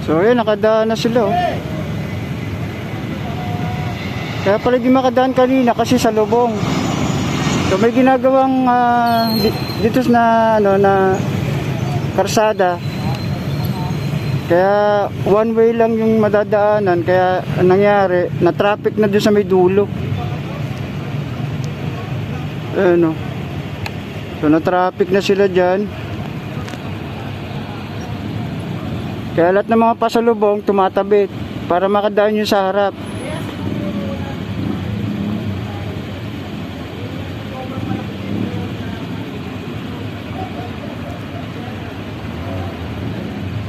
So ayan, nakadaan na sila oh. Kaya pala di makadaan kanina kasi sa lubong. So may ginagawang dito na ano na karsada. Kaya one way lang yung madadaanan, kaya nangyari na traffic na doon sa may dulo. Ano. So na traffic na sila diyan. Kaya lahat ng mga pasalubong tumatabit para makadaan yung sa harap.